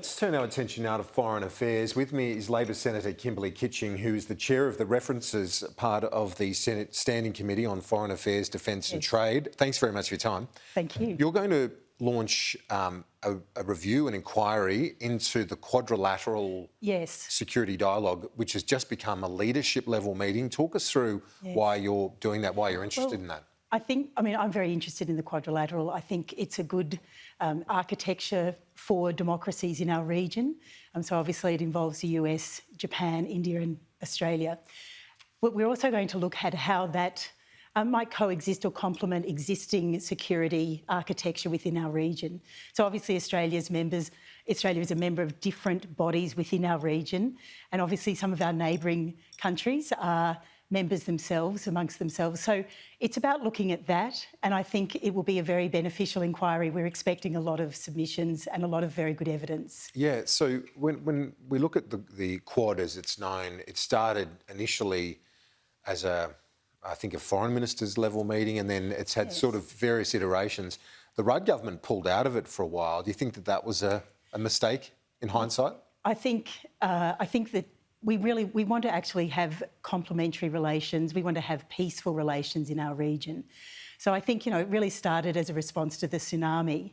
Let's turn our attention now to foreign affairs. With me is Labor Senator Kimberley Kitching, who is the chair of the references part of the Senate Standing Committee on Foreign Affairs, Defence and Trade. Thanks very much for your time. Thank you. You're going to launch a review, an inquiry into the Quadrilateral Security Dialogue, which has just become a leadership level meeting. Talk us through why you're doing that, why you're interested in that. I'm very interested in the Quadrilateral. I think it's a good architecture for democracies in our region. So obviously it involves the US, Japan, India and Australia. But we're also going to look at how that might coexist or complement existing security architecture within our region. So obviously Australia is a member of different bodies within our region, and obviously some of our neighbouring countries are members themselves, amongst themselves. So it's about looking at that, and I think it will be a very beneficial inquiry. We're expecting a lot of submissions and a lot of very good evidence. Yeah, so when we look at the Quad as it's known, it started initially as a foreign minister's level meeting, and then it's had sort of various iterations. The Rudd government pulled out of it for a while. Do you think that that was a mistake in hindsight? I think that we want to actually have complementary relations. We want to have peaceful relations in our region. So I think, it really started as a response to the tsunami,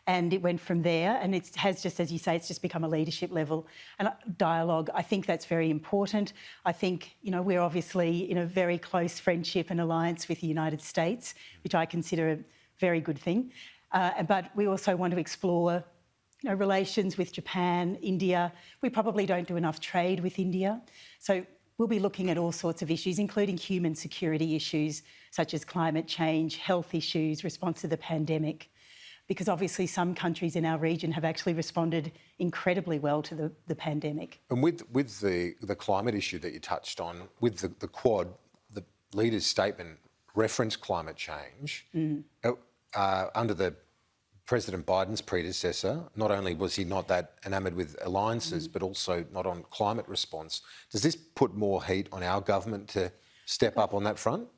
and it went from there, and it has just, as you say, it's just become a leadership level and dialogue. I think that's very important. I think, we're obviously in a very close friendship and alliance with the United States, which I consider a very good thing. But we also want to explore relations with Japan, India. We probably don't do enough trade with India. So we'll be looking at all sorts of issues, including human security issues, such as climate change, health issues, response to the pandemic, because obviously some countries in our region have actually responded incredibly well to the pandemic. And with the climate issue that you touched on, with the Quad, the leader's statement referenced climate change. Under President Biden's predecessor, not only was he not that enamoured with alliances, but also not on climate response. Does this put more heat on our government to step up on that front?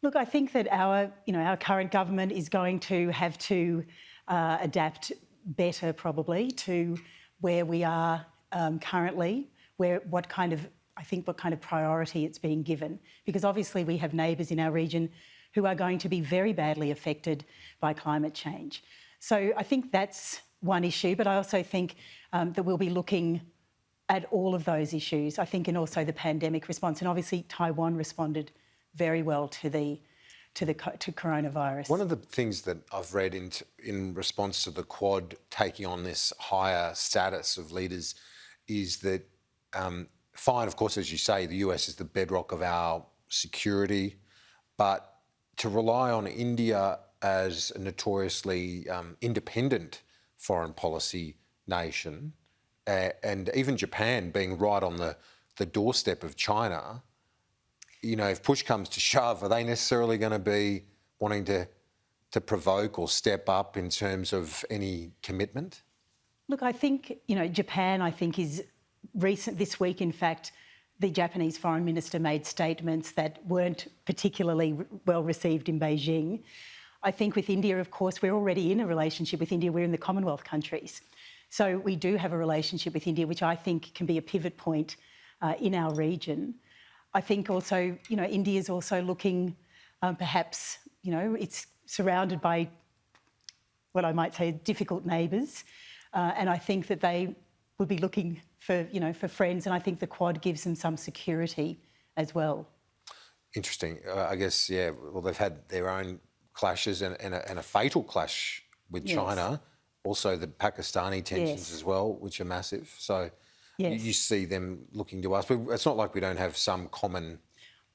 Look, I think that our current government is going to have to adapt better, probably, to where we are currently, what kind of priority it's being given. Because obviously we have neighbours in our region who are going to be very badly affected by climate change. So I think that's one issue, but I also think that we'll be looking at all of those issues. I think, and also the pandemic response, and obviously Taiwan responded very well to coronavirus. One of the things that I've read in response to the Quad taking on this higher status of leaders is that, fine, of course, as you say, the US is the bedrock of our security, but to rely on India as a notoriously independent foreign policy nation, and even Japan being right on the doorstep of China, if push comes to shove, are they necessarily going to be wanting to provoke or step up in terms of any commitment? Look, I think, Japan, is recent. This week, in fact, the Japanese foreign minister made statements that weren't particularly well received in Beijing. I think with India, of course, we're already in a relationship with India. We're in the Commonwealth countries. So we do have a relationship with India, which I think can be a pivot point in our region. I think also, India is also looking, perhaps, it's surrounded by what I might say difficult neighbours. And I think that they would be looking for friends. And I think the Quad gives them some security as well. Interesting. I guess, well, they've had their own clashes and a fatal clash with China. Also the Pakistani tensions as well, which are massive. So you see them looking to us. But it's not like we don't have some common...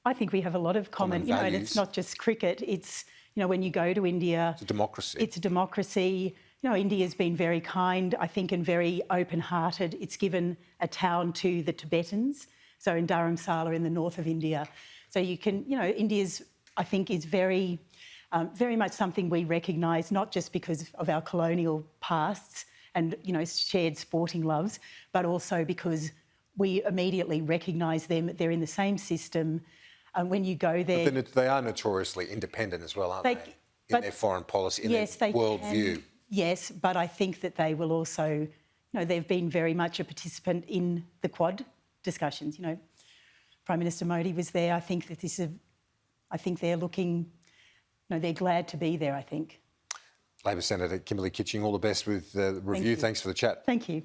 I think we have a lot of common and it's not just cricket. It's, when you go to India... It's a democracy. It's a democracy. India's been very kind, I think, and very open-hearted. It's given a town to the Tibetans, so in Dharamsala in the north of India. So you can, India's, I think, is very much something we recognise, not just because of our colonial pasts and, shared sporting loves, but also because we immediately recognise them. They're in the same system. When you go there... But they are notoriously independent as well, aren't they? In their foreign policy, in their worldview. Yes, but I think that they will also they've been very much a participant in the Quad discussions. Prime Minister Modi was there. I think they're looking, they're glad to be there, I think. Labor Senator Kimberley Kitching, all the best with the review. Thanks for the chat. Thank you.